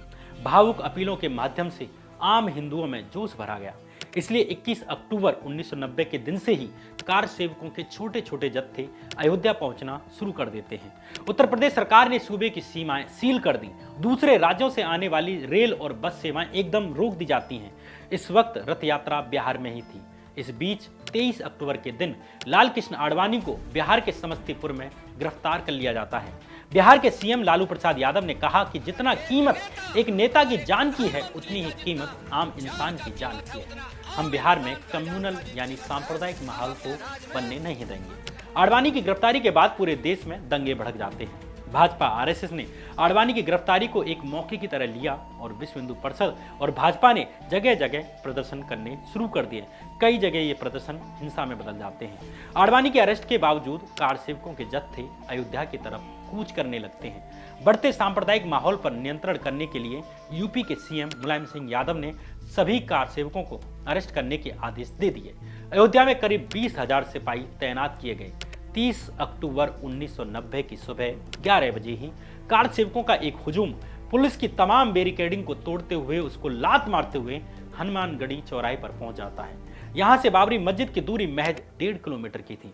भावुक अपीलों के माध्यम से आम हिंदुओं में जोश भरा गया। इसलिए 21 अक्टूबर 1990 के दिन से ही कार सेवकों के छोटे छोटे जत्थे अयोध्या पहुंचना शुरू कर देते हैं। उत्तर प्रदेश सरकार ने सूबे की सीमाएं सील कर दी। दूसरे राज्यों से आने वाली रेल और बस सेवाएं एकदम रोक दी जाती हैं। इस वक्त रथ यात्रा बिहार में ही थी। इस बीच 23 अक्टूबर के दिन लाल कृष्ण आडवाणी को बिहार के समस्तीपुर में गिरफ्तार कर लिया जाता है। बिहार के सीएम लालू प्रसाद यादव ने कहा कि जितना कीमत एक नेता की जान की है, उतनी ही कीमत आम इंसान की जान की है। हम बिहार में कम्युनल यानी सांप्रदायिक माहौल को बनने नहीं देंगे। आडवाणी की गिरफ्तारी के बाद पूरे देश में दंगे भड़क जाते हैं। भाजपा आरएसएस ने आडवाणी की गिरफ्तारी को एक मौके की तरह लिया और विश्व हिंदू परिषद और भाजपा ने जगह जगह प्रदर्शन करने शुरू कर दिए। कई जगह ये प्रदर्शन हिंसा में बदल जाते हैं। आडवाणी के अरेस्ट के बावजूद कार सेवकों के जत्थे अयोध्या की तरफ कूच करने लगते हैं। बढ़ते सांप्रदायिक माहौल पर नियंत्रण करने के लिए यूपी के सीएम मुलायम सिंह यादव ने सभी कार सेवकों को अरेस्ट करने के आदेश दे दिए। अयोध्या में करीब 20,000 सिपाही तैनात किए गए। 30 अक्टूबर 1990 की सुबह 11 बजे ही कार सेवकों का एक हुजूम पुलिस की तमाम बैरिकेडिंग को तोड़ते हुए उसको लात मारते हुए हनुमानगढ़ी चौराहे पर पहुंच जाता है। यहां से बाबरी मस्जिद की दूरी महज 1.5 किलोमीटर की थी।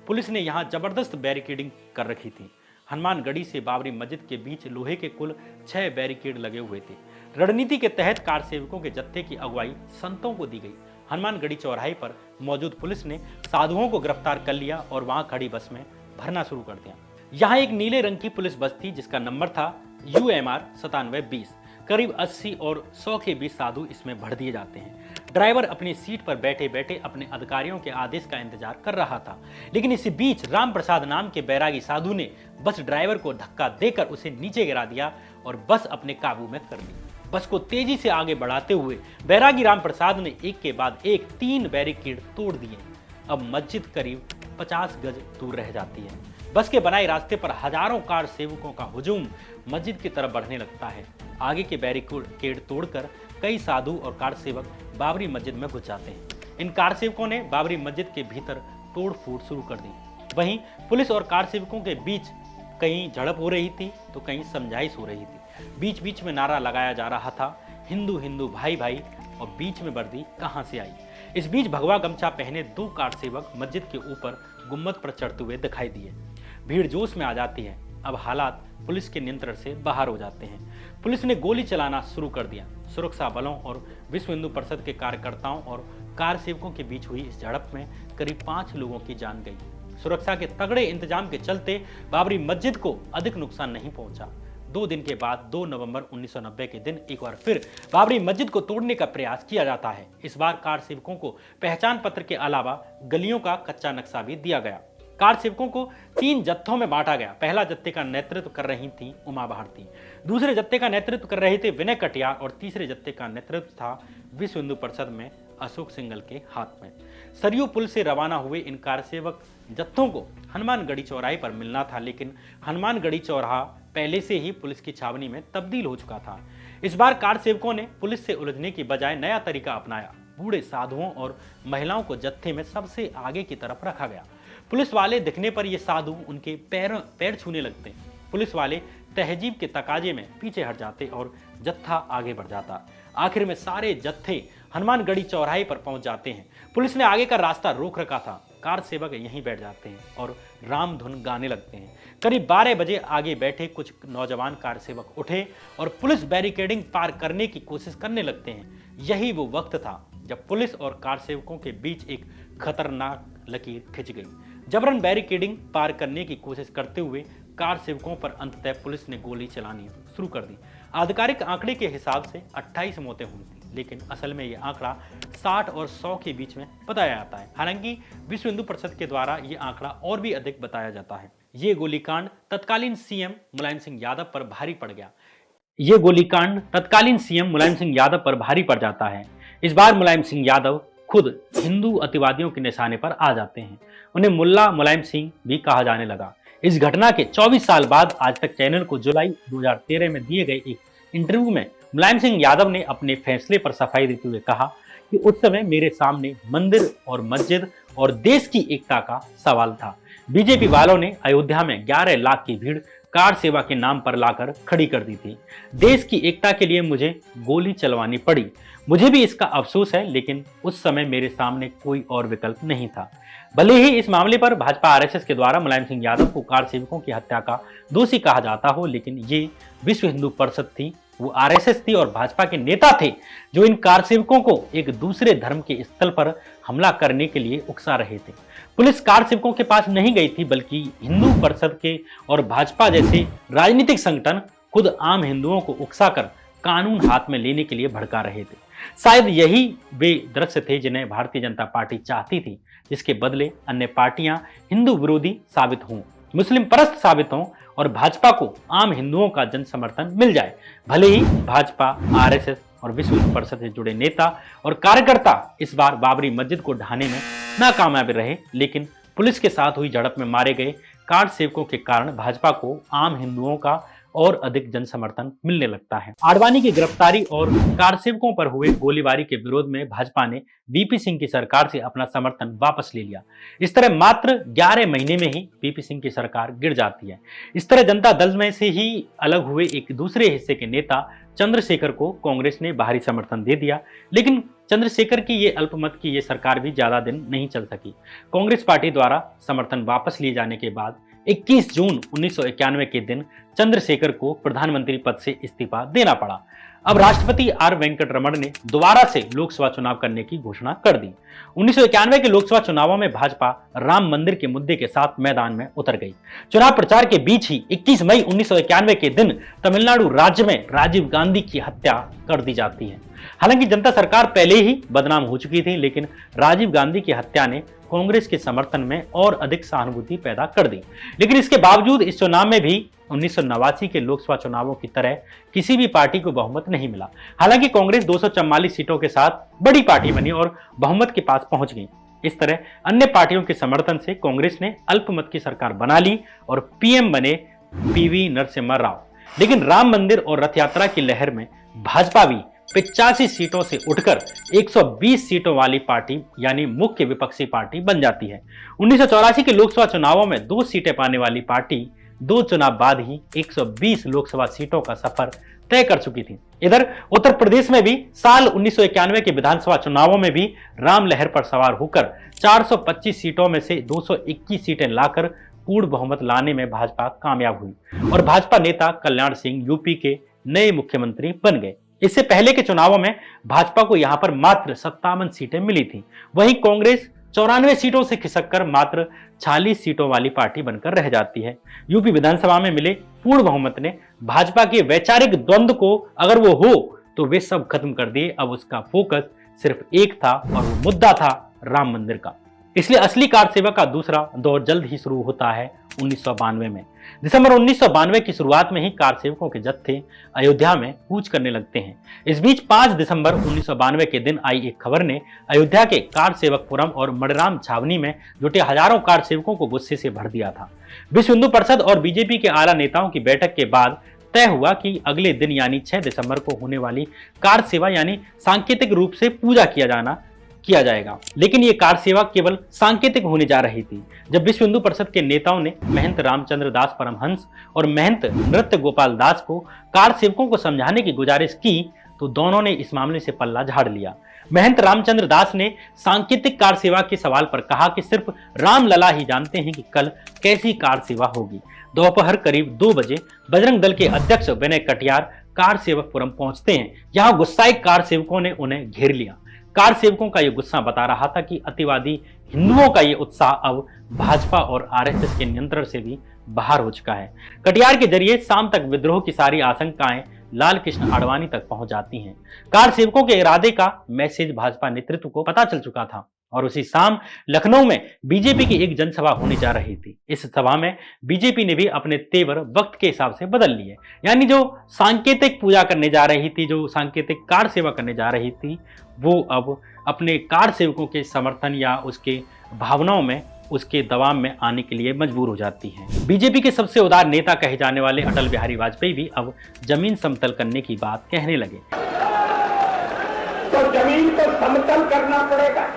पुलिस ने यहां जबरदस्त बैरिकेडिंग कर रखी थी। हनुमानगढ़ी से बाबरी मस्जिद के बीच लोहे के कुल 6 बैरिकेड लगे हुए थे। रणनीति के तहत कार सेवकों के जत्थे की अगुवाई संतों को दी गई। हनुमानगढ़ी चौराहे पर मौजूद पुलिस ने साधुओं को गिरफ्तार कर लिया और वहां खड़ी बस में भरना शुरू कर दिया। यहाँ एक नीले रंग की पुलिस बस थी जिसका नंबर था UMR 9720। करीब 80 और 100 के बीच साधु इसमें भर दिए जाते हैं। ड्राइवर अपनी सीट पर बैठे बैठे अपने अधिकारियों के आदेश का इंतजार कर रहा था, लेकिन इसी बीच राम प्रसाद नाम के बैरागी साधु ने बस ड्राइवर को धक्का देकर उसे नीचे गिरा दिया और बस अपने काबू में कर ली। बस को तेजी से आगे बढ़ाते हुए बैरागी राम प्रसाद ने एक के बाद एक 3 बैरिकेड तोड़ दिए। अब मस्जिद करीब 50 गज दूर रह जाती है। बस के बनाए रास्ते पर हजारों कार सेवकों का हुजूम मस्जिद की तरफ बढ़ने लगता है। आगे के बैरिकेड तोड़कर कई साधु और कार सेवक बाबरी मस्जिद में घुस जाते हैं। इन कार सेवकों ने बाबरी मस्जिद के भीतर तोड़ फोड़ शुरू कर दी। वहीं पुलिस और कार सेवकों के बीच कहीं झड़प हो रही थी तो कहीं समझाइश हो रही थी। बीच बीच में नारा लगाया जा रहा था, हिंदू हिंदू भाई भाई, और बीच में वर्दी कहां से आई। इस बीच भगवा गमछा पहने 2 कार सेवक मस्जिद के ऊपर गुम्बद पर चढ़ते हुए दिखाई दिए। भीड़ जोश में आ जाती है। अब हालात पुलिस के नियंत्रण से बाहर हो जाते हैं। पुलिस ने गोली चलाना शुरू कर दिया। सुरक्षा बलों और विश्व हिंदू परिषद के कार्यकर्ताओं और कार सेवकों के बीच हुई इस झड़प में करीब 5 लोगों की जान गई। सुरक्षा के तगड़े इंतजाम के चलते बाबरी मस्जिद को अधिक नुकसान नहीं पहुंचा। 2 दिन के बाद 2 नवंबर 1990 के दिन एक बार फिर बाबरी मस्जिद को तोड़ने का प्रयास किया जाता है। इस बार कार सेवकों को पहचान पत्र के अलावा गलियों का कच्चा नक्शा भी दिया गया। कार सेवकों को 3 जत्थों में बांटा गया। पहला जत्थे का नेतृत्व कर रही थी उमा भारती, दूसरे जत्थे का नेतृत्व कर रहे थे विनय कटियार और तीसरे जत्थे का नेतृत्व था विश्व हिंदू परिषद में अशोक सिंघल के हाथ में। सरयू पुल से रवाना हुए इन कार सेवक जत्थों को हनुमानगढ़ी चौराहे पर मिलना था, लेकिन हनुमानगढ़ी चौराहा पहले से ही पुलिस की छावनी में तब्दील हो चुका था। इस बार कार सेवकों ने पुलिस से उलझने की बजाय नया तरीका अपनाया। बूढ़े साधुओं और महिलाओं को जत्थे में सबसे आगे की तरफ रखा गया। पुलिस वाले दिखने पर ये साधु उनके पैर छूने लगते। पुलिस वाले तहजीब के तकाजे में पीछे हट जाते और जत्था आगे बढ़ जाता। आखिर में सारे जत्थे हनुमानगढ़ी चौराहे पर पहुंच जाते हैं। पुलिस ने आगे का रास्ता रोक रखा था। कार सेवक यहीं बैठ जाते हैं और राम धुन गाने लगते हैं। करीब 12 बजे आगे बैठे कुछ नौजवान कार सेवक उठे और पुलिस बैरिकेडिंग पार करने की कोशिश करने लगते हैं। यही वो वक्त था जब पुलिस और कार सेवकों के बीच एक खतरनाक लकीर खिंच गई। जबरन बैरिकेडिंग पार करने की कोशिश करते हुए कार सेवकों पर अंततः पुलिस ने गोली चलानी शुरू कर दी। आधिकारिक आंकड़े के हिसाब से 28 मौतें हुई थी, लेकिन असल में यह आंकड़ा 60 और 100 के बीच में बताया जाता है। हालांकि विश्व हिंदू परिषद के द्वारा यह आंकड़ा और भी अधिक बताया जाता है। ये गोलीकांड तत्कालीन सीएम मुलायम सिंह यादव पर भारी पड़ गया। ये गोलीकांड तत्कालीन सीएम मुलायम सिंह यादव पर भारी पड़ जाता है। इस बार मुलायम सिंह यादव खुद हिंदू अतिवादियों के निशाने पर आ जाते हैं। उन्हें मुल्ला मुलायम सिंह भी कहा जाने लगा। इस घटना के 24 साल बाद आज तक चैनल को जुलाई 2013 में दिए गए एक इंटरव्यू में मुलायम सिंह यादव ने अपने फैसले पर सफाई देते हुए कहा कि उस समय मेरे सामने मंदिर और मस्जिद और देश की एकता का सवाल था। बीजेपी वालों ने अयोध्या में 11 लाख की भीड़ कार सेवा के नाम पर लाकर खड़ी कर दी थी। देश की एकता के लिए मुझे गोली चलवानी पड़ी। मुझे भी इसका अफसोस है, लेकिन उस समय मेरे सामने कोई और विकल्प नहीं था। भले ही इस मामले पर भाजपा आरएसएस के द्वारा मुलायम सिंह यादव को कार सेवकों की हत्या का दोषी कहा जाता हो, लेकिन ये विश्व हिंदू परिषद थी, वो आरएसएस थी और भाजपा के नेता थे जो इन कार सेवकों को एक दूसरे धर्म के स्थल पर हमला करने के लिए उकसा रहे थे। पुलिस कार सेवकों के पास नहीं गई थी, बल्कि हिंदू परिषद के और भाजपा जैसे राजनीतिक संगठन खुद आम हिंदुओं को उकसाकर कानून हाथ में लेने के लिए भड़का रहे थे। शायद यही वे दृश्य थे जिन्हें भारतीय जनता पार्टी चाहती थी, जिसके बदले अन्य पार्टियां हिंदू विरोधी साबित हों, मुस्लिम परस्त साबित हों और भाजपा को आम हिंदुओं का जन समर्थन मिल जाए। भले ही भाजपा, आरएसएस और विश्व हिंदू परिषद से जुड़े नेता और कार्यकर्ता इस बार बाबरी मस्जिद को ढहाने में नाकामयाब रहे, लेकिन पुलिस के साथ हुई झड़प में मारे गए कार सेवकों के कारण भाजपा को आम हिंदुओं का और अधिक जन समर्थन मिलने लगता है। आडवाणी की गिरफ्तारी और कार सेवकों पर हुए गोलीबारी के विरोध में भाजपा ने वीपी सिंह की सरकार से अपना समर्थन वापस ले लिया। इस तरह मात्र 11 महीने में ही वीपी सिंह की सरकार गिर जाती है। इस तरह जनता दल में से ही अलग हुए एक दूसरे हिस्से के नेता चंद्रशेखर को कांग्रेस ने बाहरी समर्थन दे दिया, लेकिन चंद्रशेखर की ये अल्पमत की ये सरकार भी ज्यादा दिन नहीं चल सकी। कांग्रेस पार्टी द्वारा समर्थन वापस लिए जाने के बाद 21 जून 1991 के दिन चंद्रशेखर को प्रधानमंत्री पद से इस्तीफा देना पड़ा। अब राष्ट्रपति आर वेंकट रमण ने दोबारा से लोकसभा चुनाव करने की घोषणा कर दी। 1991 के लोकसभा चुनावों में भाजपा राम मंदिर के मुद्दे के साथ मैदान में उतर गई। चुनाव प्रचार के बीच ही 21 मई 1991 के दिन तमिलनाडु राज्य में राजीव गांधी की हत्या कर दी जाती है। हालांकि जनता सरकार पहले ही बदनाम हो चुकी थी, लेकिन राजीव गांधी की हत्या ने कांग्रेस के समर्थन में और अधिक सहानुभूति पैदा कर दी। लेकिन इसके बावजूद इस चुनाव में भी 1989 के लोकसभा चुनावों की तरह किसी भी पार्टी को बहुमत नहीं मिला। हालांकि कांग्रेस 244 सीटों के साथ बड़ी पार्टी बनी और बहुमत के पास पहुंच गई। इस तरह अन्य पार्टियों के समर्थन से कांग्रेस ने अल्पमत की सरकार बना ली और पीएम बने पीवी नरसिम्हा राव। लेकिन राम मंदिर और रथ यात्रा की लहर में भाजपा भी 85 सीटों से उठकर 120 सीटों वाली पार्टी यानी मुख्य विपक्षी पार्टी बन जाती है। 1984 के लोकसभा चुनावों में 2 सीटें पाने वाली पार्टी 2 चुनाव बाद ही 120 लोकसभा सीटों का सफर तय कर चुकी थी। इधर उत्तर प्रदेश में भी साल 1991 के विधानसभा चुनावों में भी राम लहर पर सवार होकर 425 सीटों में से 221 सीटें लाकर पूर्ण बहुमत लाने में भाजपा कामयाब हुई और भाजपा नेता कल्याण सिंह यूपी के नए मुख्यमंत्री बन गए। इससे पहले के चुनावों में भाजपा को यहां पर मात्र 57 सीटें मिली थी। वहीं कांग्रेस 94 सीटों से खिसककर मात्र 46 सीटों वाली पार्टी बनकर रह जाती है। यूपी विधानसभा में मिले पूर्ण बहुमत ने भाजपा के वैचारिक द्वंद्व को अगर वो हो तो वे सब खत्म कर दिए। अब उसका फोकस सिर्फ एक था और वो मुद्दा था राम मंदिर का। इसलिए असली कार सेवा का दूसरा दौर जल्द ही शुरू होता है 1992 में। दिसंबर 1992 की शुरुआत में ही कार सेवकों के जत्थे अयोध्या में कूच करने लगते हैं। इस बीच 5 दिसंबर 1992 के दिन आई एक खबर ने अयोध्या के कार सेवक पुरम और मडराम छावनी में जुटे हजारों कार सेवकों को गुस्से से भर दिया था। विश्व हिंदू परिषद और बीजेपी के आला नेताओं की बैठक के बाद तय हुआ कि अगले दिन यानी 6 दिसंबर को होने वाली कार सेवा यानी सांकेतिक रूप से पूजा किया जाएगा। लेकिन ये कार सेवा केवल सांकेतिक होने जा रही थी। जब विश्व हिंदू परिषद के नेताओं ने महंत रामचंद्र दास परमहंस और महंत नृत्य गोपाल दास को कार सेवकों को समझाने की गुजारिश की तो दोनों ने इस मामले से पल्ला झाड़ लिया। महंत रामचंद्र दास ने सांकेतिक कार सेवा के सवाल पर कहा कि सिर्फ राम लला ही जानते हैं कि कल कैसी कार सेवा होगी। दोपहर करीब 2 बजे बजरंग दल के अध्यक्ष विनय कटियार कार सेवकपुरम पहुंचते हैं। यहाँ गुस्साए कार सेवकों ने उन्हें घेर लिया। कार सेवकों का यह गुस्सा बता रहा था कि अतिवादी हिंदुओं का यह उत्साह अब भाजपा और आरएसएस के नियंत्रण से भी बाहर हो चुका है। कटियार के जरिए शाम तक विद्रोह की सारी आशंकाएं लाल कृष्ण आडवाणी तक पहुंच जाती हैं। कार सेवकों के इरादे का मैसेज भाजपा नेतृत्व को पता चल चुका था और उसी शाम लखनऊ में बीजेपी की एक जनसभा होने जा रही थी। इस सभा में बीजेपी ने भी अपने तेवर वक्त के हिसाब से बदल लिए। यानी जो सांकेतिक पूजा करने जा रही थी, जो सांकेतिक कार सेवा करने जा रही थी, वो अब अपने कार सेवकों के समर्थन या उसके भावनाओं में उसके दबाव में आने के लिए मजबूर हो जाती हैं। बीजेपी के सबसे उदार नेता कहे जाने वाले अटल बिहारी वाजपेयी भी अब जमीन समतल करने की बात कहने लगे। तो जमीन को समतल करना पड़ेगा।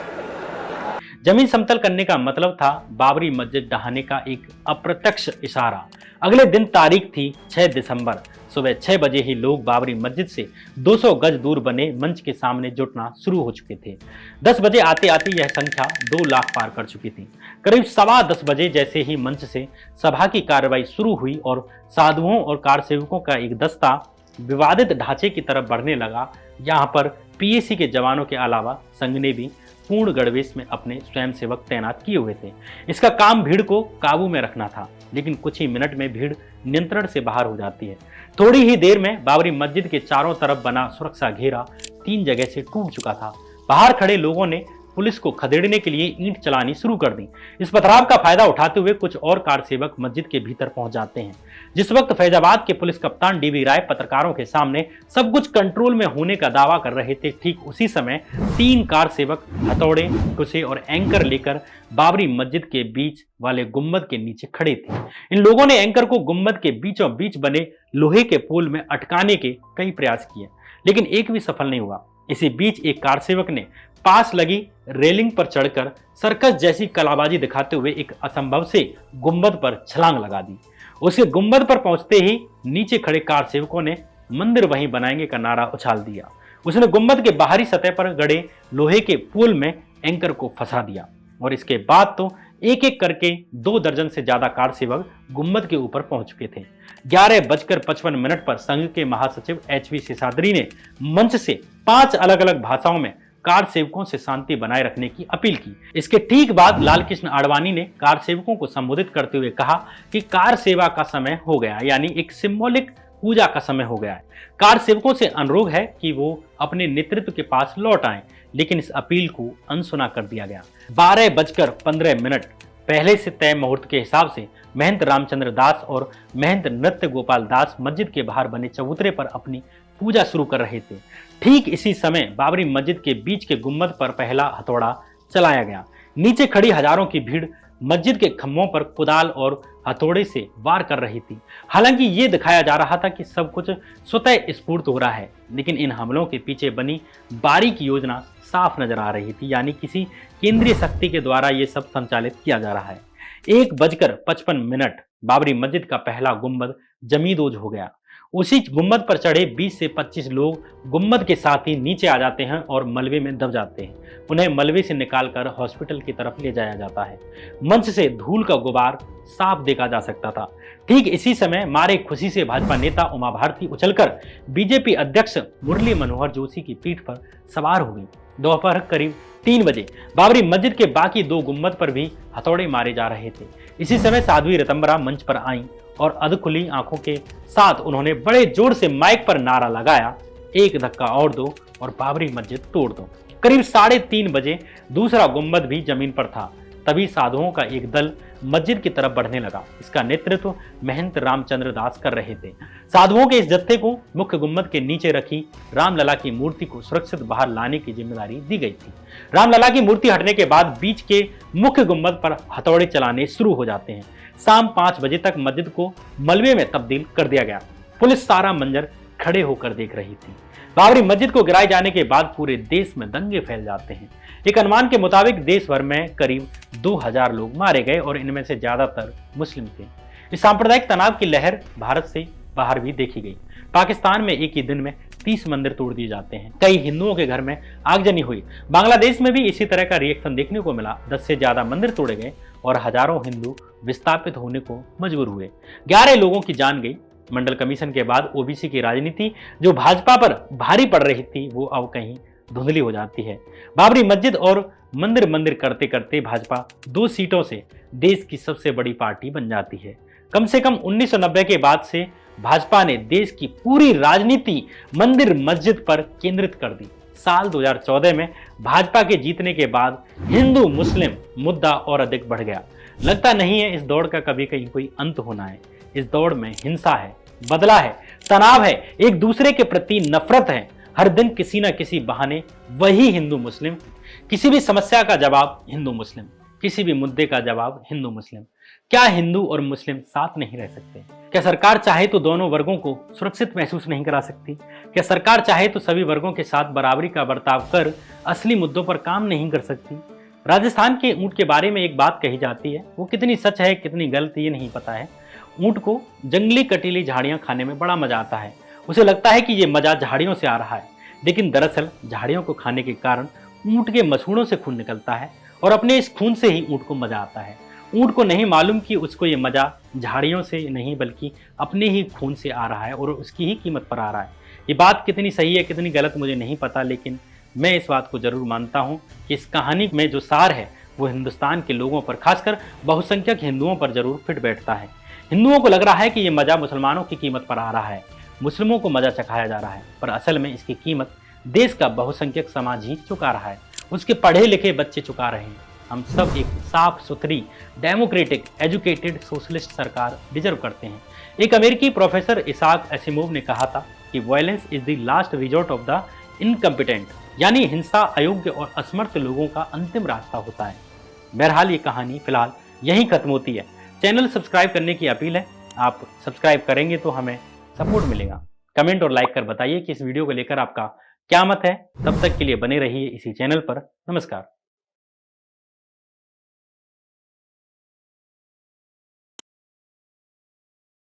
जमीन समतल करने का मतलब था बाबरी मस्जिद ढहाने का एक अप्रत्यक्ष इशारा। अगले दिन तारीख थी 6 दिसंबर। सुबह 6 बजे ही लोग बाबरी मस्जिद से 200 गज दूर बने मंच के सामने जुटना शुरू हो चुके थे। 10 बजे आते आते यह संख्या 2 लाख पार कर चुकी थी। करीब 10:15 बजे जैसे ही मंच से सभा की कार्रवाई शुरू हुई और साधुओं और कारसेवकों का एक दस्ता विवादित ढांचे की तरफ बढ़ने लगा, यहाँ पर पीएसी के जवानों के अलावा संघ ने भी पूर्ण गणवेश में अपने स्वयंसेवक तैनात किए हुए थे। इसका काम भीड़ को काबू में रखना था, लेकिन कुछ ही मिनट में भीड़ नियंत्रण से बाहर हो जाती है। थोड़ी ही देर में बाबरी मस्जिद के चारों तरफ बना सुरक्षा घेरा 3 जगह से टूट चुका था। बाहर खड़े लोगों ने पुलिस को खदेड़ने के लिए ईंट चलानी शुरू कर दी। इस पथराव का फायदा उठाते हुए कुछ और कारसेवक मस्जिद के भीतर पहुंच जाते हैं। जिस वक्त फैजाबाद के पुलिस कप्तान डीवी राय पत्रकारों के सामने सब कुछ कंट्रोल में होने का दावा कर रहे थे, ठीक उसी समय 3 कारसेवक हथौड़े, कुसे और एंकर लेकर बाबरी मस्जिद के बीच वाले गुम्बद के नीचे खड़े थे। इन लोगों ने एंकर को गुम्बद के बीचों बीच बने लोहे के पोल में अटकाने के कई प्रयास किए, लेकिन एक भी सफल नहीं हुआ। इसी बीच एक कारसेवक ने पास लगी रेलिंग पर चढ़कर सर्कस जैसी कलाबाजी दिखाते हुए एक असंभव से गुंबद पर छलांग लगा दी। उसके गुंबद पर पहुंचते ही नीचे खड़े कारसेवकों ने मंदिर वहीं बनाएंगे का नारा उछाल दिया। उसने गुंबद के बाहरी सतह पर गड़े लोहे के पुल में एंकर को फंसा दिया और इसके बाद तो एक एक करके 2 दर्जन से ज्यादा कारसेवक गुंबद के ऊपर पहुंच चुके थे। 11:55 पर संघ के महासचिव एचवी शेषाद्री ने मंच से 5 अलग अलग भाषाओं में कार सेवकों से शांति बनाए रखने की अपील की। इसके ठीक बाद लालकृष्ण आडवाणी ने कार सेवकों को संबोधित करते हुए कहा कि कार सेवा का समय हो गया, यानी एक सिंबॉलिक पूजा का समय हो गया है। कार सेवकों से अनुरोध है कि वो अपने नेतृत्व के पास लौट आएं, लेकिन इस अपील को अनसुना कर दिया गया। 12:15 पहले से तय मुहूर्त के हिसाब से महंत रामचंद्र दास और महंत नृत्य गोपाल दास मस्जिद के बाहर बने चबूतरे पर अपनी पूजा शुरू कर रहे थे। ठीक इसी समय बाबरी मस्जिद के बीच के गुम्बद पर पहला हथौड़ा चलाया गया। नीचे खड़ी हजारों की भीड़ मस्जिद के खंभों पर कुदाल और हथौड़े से वार कर रही थी। हालांकि ये दिखाया जा रहा था कि सब कुछ स्वतः स्फूर्त हो रहा है, लेकिन इन हमलों के पीछे बनी बारीक योजना साफ नजर आ रही थी, यानी किसी केंद्रीय शक्ति के द्वारा ये सब संचालित किया जा रहा है। 1:55 बाबरी मस्जिद का पहला गुंबद जमींदोज हो गया। उसी गुंबद पर चढ़े 20 से 25 लोग गुंबद के साथ ही नीचे आ जाते हैं और मलबे में दब जाते हैं। उन्हें मलबे से निकालकर हॉस्पिटल की तरफ ले जाया जाता है। मंच से धूल का गुबार साफ देखा जा सकता था। ठीक इसी समय मारे खुशी से भाजपा नेता उमा भारती उछलकर बीजेपी अध्यक्ष मुरली मनोहर जोशी की पीठ पर सवार हो गई। दोपहर करीब 3 बजे बाबरी मस्जिद के बाकी 2 गुंबद पर भी हथौड़े मारे जा रहे थे। इसी समय साध्वी ऋतंबरा मंच पर आईं और अधखुली आंखों के साथ उन्होंने बड़े जोर से माइक पर नारा लगाया, एक धक्का और दो और बाबरी मस्जिद तोड़ दो। करीब 3:30 बजे दूसरा गुंबद भी जमीन पर था। तभी साधुओं का एक दल मस्जिद की तरफ बढ़ने लगा। इसका नेतृत्व महंत रामचंद्र दास कर रहे थे। साधुओं के इस जत्थे को मुख्य गुंबद के नीचे रखी रामलला की मूर्ति को सुरक्षित बाहर लाने की जिम्मेदारी दी गई थी। रामलला की मूर्ति हटने के बाद बीच के मुख्य गुंबद पर हथौड़े चलाने शुरू हो जाते हैं। शाम 5 बजे तक मस्जिद को मलबे में तब्दील कर दिया गया। पुलिस सारा मंजर खड़े होकर देख रही थी। बाबरी मस्जिद को गिराए जाने के बाद पूरे देश में दंगे फैल जाते हैं। एक अनुमान के मुताबिक देश भर में करीब 2000 लोग मारे गए और इनमें से ज्यादातर मुस्लिम थे। इस सांप्रदायिक तनाव की लहर भारत से बाहर भी देखी गई। पाकिस्तान में एक ही दिन में 30 मंदिर तोड़ दिए जाते हैं। कई हिंदुओं के घर में आगजनी हुई। बांग्लादेश में भी इसी तरह का रिएक्शन देखने को मिला। 10 से ज्यादा मंदिर तोड़े गए और हजारों हिंदू विस्थापित होने को मजबूर हुए। 11 लोगों की जान गई। मंडल कमीशन के बाद ओबीसी की राजनीति जो भाजपा पर भारी पड़ रही थी, वो अब कहीं धुंधली हो जाती है। बाबरी मस्जिद और मंदिर करते करते भाजपा 2 सीटों से देश की सबसे बड़ी पार्टी बन जाती है। कम से कम 1990 के बाद से भाजपा ने देश की पूरी राजनीति मंदिर मस्जिद पर केंद्रित कर दी। साल 2014 में भाजपा के जीतने के बाद हिंदू मुस्लिम मुद्दा और अधिक बढ़ गया। लगता नहीं है इस दौड़ का कभी कहीं कोई अंत होना है। इस दौड़ में हिंसा है, बदला है, तनाव है, एक दूसरे के प्रति नफरत है। हर दिन किसी न किसी बहाने वही हिंदू मुस्लिम, किसी भी समस्या का जवाब हिंदू मुस्लिम, किसी भी मुद्दे का जवाब हिंदू मुस्लिम। क्या हिंदू और मुस्लिम साथ नहीं रह सकते? क्या सरकार चाहे तो दोनों वर्गों को सुरक्षित महसूस नहीं करा सकती? क्या सरकार चाहे तो सभी वर्गों के साथ बराबरी का बर्ताव कर असली मुद्दों पर काम नहीं कर सकती? राजस्थान के ऊंट के बारे में एक बात कही जाती है, वो कितनी सच है कितनी गलत ये नहीं पता है। ऊंट को जंगली कटीली झाड़ियां खाने में बड़ा मजा आता है। उसे लगता है कि ये मजा झाड़ियों से आ रहा है, लेकिन दरअसल झाड़ियों को खाने के कारण ऊंट के मसूड़ों से खून निकलता है और अपने इस खून से ही ऊंट को मजा आता है। ऊंट को नहीं मालूम कि उसको ये मजा झाड़ियों से नहीं बल्कि अपने ही खून से आ रहा है और उसकी ही कीमत पर आ रहा है। ये बात कितनी सही है कितनी गलत मुझे नहीं पता, लेकिन मैं इस बात को जरूर मानता हूँ कि इस कहानी में जो सार है वो हिंदुस्तान के लोगों पर, खासकर बहुसंख्यक हिंदुओं पर जरूर फिट बैठता है। हिंदुओं को लग रहा है कि ये मजा मुसलमानों की कीमत पर आ रहा है, मुस्लिमों को मजा चखाया जा रहा है, पर असल में इसकी कीमत देश का बहुसंख्यक समाज ही चुका रहा है, उसके पढ़े लिखे बच्चे चुका रहे हैं। हम सब एक साफ सुथरी डेमोक्रेटिक एजुकेटेड सोशलिस्ट सरकार डिजर्व करते हैं। एक अमेरिकी प्रोफेसर इसाक एसिमोव ने कहा था कि violence is the last resort of the incompetent, यानी हिंसा अयोग्य और असमर्थ लोगों का अंतिम रास्ता होता है। बहरहाल ये कहानी फिलहाल यहीं खत्म होती है। चैनल सब्सक्राइब करने की अपील है, आप सब्सक्राइब करेंगे तो हमें सपोर्ट मिलेगा। कमेंट और लाइक कर बताइए कि इस वीडियो को लेकर आपका क्या मत है। तब तक के लिए बने रहिए इसी चैनल पर। नमस्कार।